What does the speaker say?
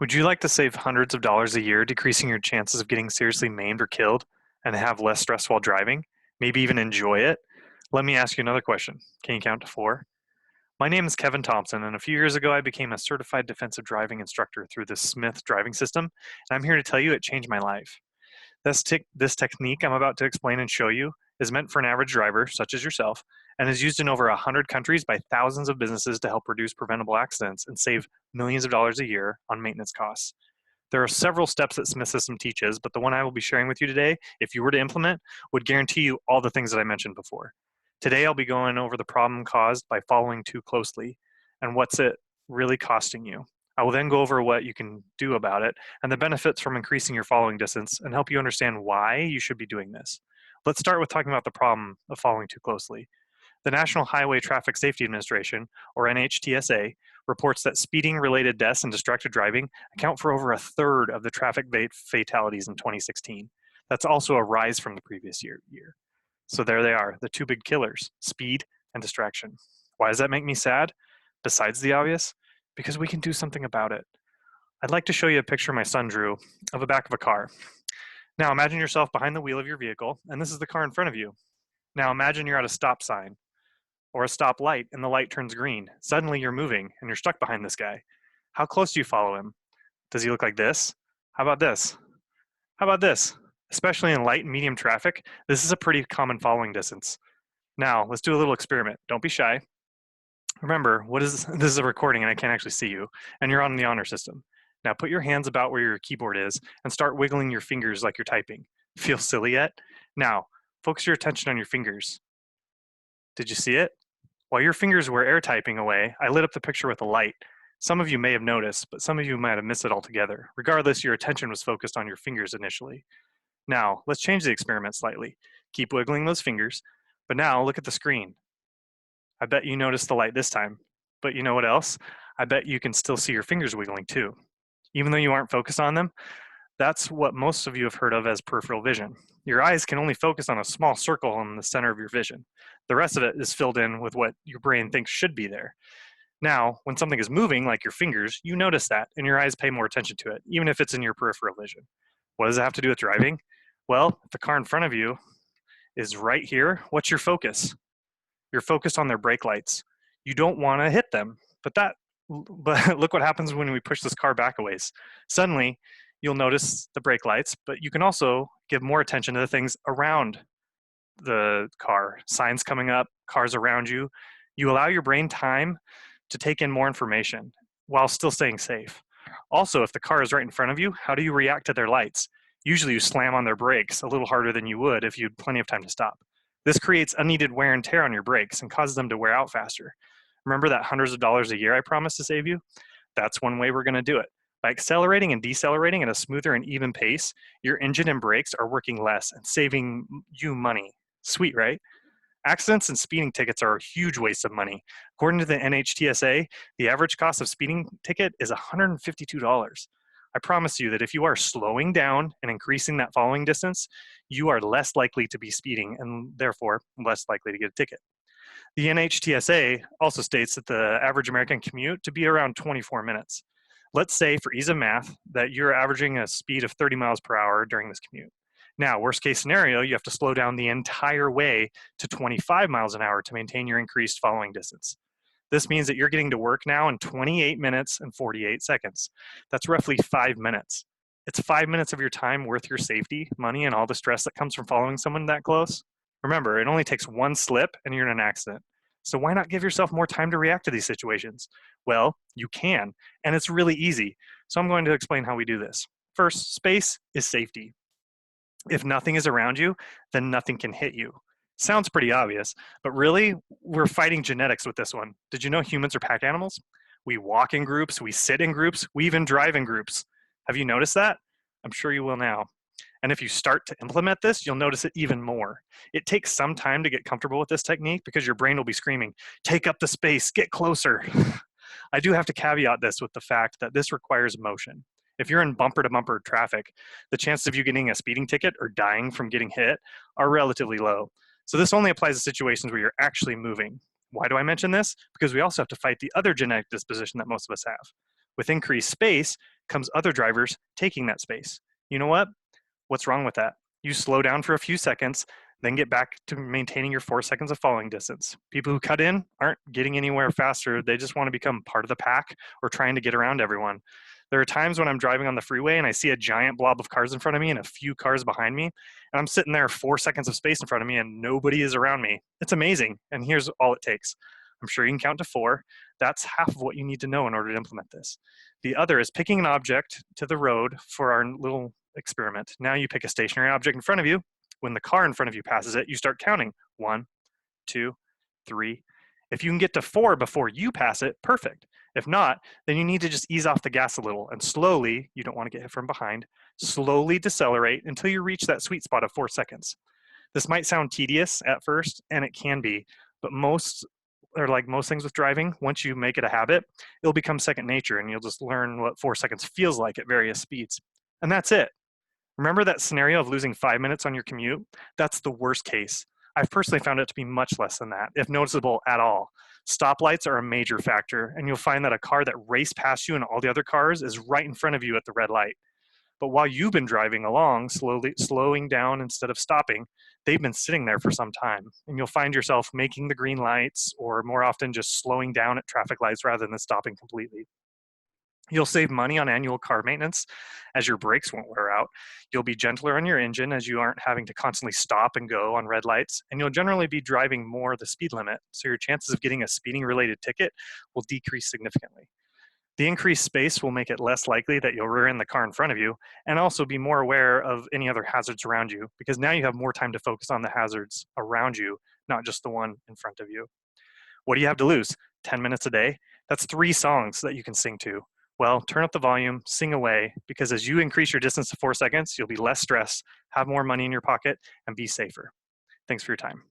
Would you like to save hundreds of dollars a year, decreasing your chances of getting seriously maimed or killed, and have less stress while driving? Maybe even enjoy it? Let me ask you another question. Can you count to four? My name is Kevin Thompson, and a few years ago I became a certified defensive driving instructor through the Smith driving system, and I'm here to tell you it changed my life. This technique I'm about to explain and show you is meant for an average driver, such as yourself, and is used in over 100 countries by thousands of businesses to help reduce preventable accidents and save millions of dollars a year on maintenance costs. There are several steps that Smith System teaches, but the one I will be sharing with you today, if you were to implement, would guarantee you all the things that I mentioned before. Today I'll be going over the problem caused by following too closely and what's it really costing you. I will then go over what you can do about it and the benefits from increasing your following distance and help you understand why you should be doing this. Let's start with talking about the problem of following too closely. The National Highway Traffic Safety Administration, or NHTSA, reports that speeding-related deaths and distracted driving account for over a third of the traffic fatalities in 2016. That's also a rise from the previous year. So there they are, the two big killers, speed and distraction. Why does that make me sad? Besides the obvious, because we can do something about it. I'd like to show you a picture my son drew of the back of a car. Now imagine yourself behind the wheel of your vehicle, and this is the car in front of you. Now imagine you're at a stop sign or a stop light and the light turns green. Suddenly you're moving and you're stuck behind this guy. How close do you follow him? Does he look like this? How about this? How about this? Especially in light and medium traffic, this is a pretty common following distance. Now, let's do a little experiment. Don't be shy. Remember, this is a recording and I can't actually see you, and you're on the honor system. Now put your hands about where your keyboard is and start wiggling your fingers like you're typing. Feel silly yet? Now, focus your attention on your fingers. Did you see it? While your fingers were air typing away, I lit up the picture with a light. Some of you may have noticed, but some of you might have missed it altogether. Regardless, your attention was focused on your fingers initially. Now, let's change the experiment slightly. Keep wiggling those fingers, but now look at the screen. I bet you noticed the light this time, but you know what else? I bet you can still see your fingers wiggling too. Even though you aren't focused on them, that's what most of you have heard of as peripheral vision. Your eyes can only focus on a small circle in the center of your vision. The rest of it is filled in with what your brain thinks should be there. Now, when something is moving, like your fingers, you notice that, and your eyes pay more attention to it, even if it's in your peripheral vision. What does it have to do with driving? Well, if the car in front of you is right here, what's your focus? You're focused on their brake lights. You don't want to hit them, but look what happens when we push this car back a ways. Suddenly, you'll notice the brake lights, but you can also give more attention to the things around the car. Signs coming up, cars around you. You allow your brain time to take in more information while still staying safe. Also, if the car is right in front of you, how do you react to their lights? Usually you slam on their brakes a little harder than you would if you had plenty of time to stop. This creates unneeded wear and tear on your brakes and causes them to wear out faster. Remember that hundreds of dollars a year I promised to save you? That's one way we're going to do it. By accelerating and decelerating at a smoother and even pace, your engine and brakes are working less and saving you money. Sweet, right? Accidents and speeding tickets are a huge waste of money. According to the NHTSA, the average cost of speeding ticket is $152. I promise you that if you are slowing down and increasing that following distance, you are less likely to be speeding and therefore less likely to get a ticket. The NHTSA also states that the average American commute to be around 24 minutes. Let's say, for ease of math, that you're averaging a speed of 30 miles per hour during this commute. Now, worst case scenario, you have to slow down the entire way to 25 miles an hour to maintain your increased following distance. This means that you're getting to work now in 28 minutes and 48 seconds. That's roughly 5 minutes. It's 5 minutes of your time worth your safety, money, and all the stress that comes from following someone that close. Remember, it only takes one slip and you're in an accident. So why not give yourself more time to react to these situations? Well, you can, and it's really easy. So I'm going to explain how we do this. First, space is safety. If nothing is around you, then nothing can hit you. Sounds pretty obvious, but really, we're fighting genetics with this one. Did you know humans are pack animals? We walk in groups, we sit in groups, we even drive in groups. Have you noticed that? I'm sure you will now. And if you start to implement this, you'll notice it even more. It takes some time to get comfortable with this technique because your brain will be screaming, take up the space, get closer. I do have to caveat this with the fact that this requires motion. If you're in bumper-to-bumper traffic, the chances of you getting a speeding ticket or dying from getting hit are relatively low. So this only applies to situations where you're actually moving. Why do I mention this? Because we also have to fight the other genetic disposition that most of us have. With increased space, comes other drivers taking that space. You know what? What's wrong with that? You slow down for a few seconds, then get back to maintaining your 4 seconds of following distance. People who cut in aren't getting anywhere faster. They just want to become part of the pack or trying to get around everyone. There are times when I'm driving on the freeway and I see a giant blob of cars in front of me and a few cars behind me, and I'm sitting there 4 seconds of space in front of me and nobody is around me. It's amazing. And here's all it takes. I'm sure you can count to 4. That's half of what you need to know in order to implement this. The other is picking an object to the road for our little experiment. Now you pick a stationary object in front of you. When the car in front of you passes it, you start counting 1, 2, 3. If you can get to 4 before you pass it, perfect. If not, then you need to just ease off the gas a little and slowly, you don't want to get hit from behind, slowly decelerate until you reach that sweet spot of 4 seconds. This might sound tedious at first, and it can be, but like most things with driving, once you make it a habit, it'll become second nature and you'll just learn what 4 seconds feels like at various speeds. And that's it. Remember that scenario of losing 5 minutes on your commute? That's the worst case. I've personally found it to be much less than that, if noticeable at all. Stoplights are a major factor, and you'll find that a car that raced past you and all the other cars is right in front of you at the red light. But while you've been driving along, slowing down instead of stopping, they've been sitting there for some time. And you'll find yourself making the green lights or more often just slowing down at traffic lights rather than stopping completely. You'll save money on annual car maintenance as your brakes won't wear out. You'll be gentler on your engine as you aren't having to constantly stop and go on red lights. And you'll generally be driving more the speed limit, so your chances of getting a speeding related ticket will decrease significantly. The increased space will make it less likely that you'll rear end the car in front of you, and also be more aware of any other hazards around you, because now you have more time to focus on the hazards around you, not just the one in front of you. What do you have to lose? 10 minutes a day? That's 3 songs that you can sing to. Well, turn up the volume, sing away, because as you increase your distance to 4 seconds, you'll be less stressed, have more money in your pocket, and be safer. Thanks for your time.